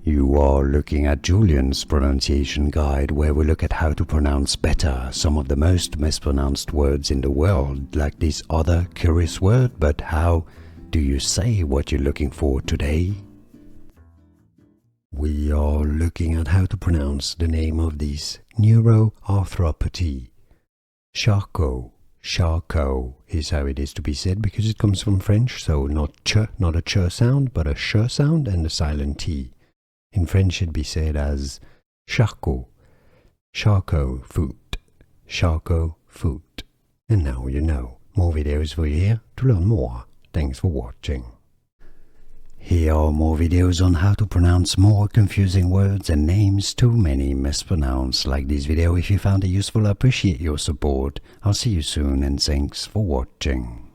You are looking at Julian's pronunciation guide, where we look at how to pronounce better some of the most mispronounced words in the world, like this other curious word. But how do you say what you're looking for today? We are looking at how to pronounce the name of this neuroarthropathy. Charcot. Charcot is how it is to be said because it comes from French, so not a ch sound, but a sh sound and a silent t. In French it'd be said as Charcot, Charcot Foot, Charcot Foot. And now you know. More videos for you here to learn more. Thanks for watching. Here are more videos on how to pronounce more confusing words and names too many mispronounced. Like this video if you found it useful. I appreciate your support. I'll see you soon and thanks for watching.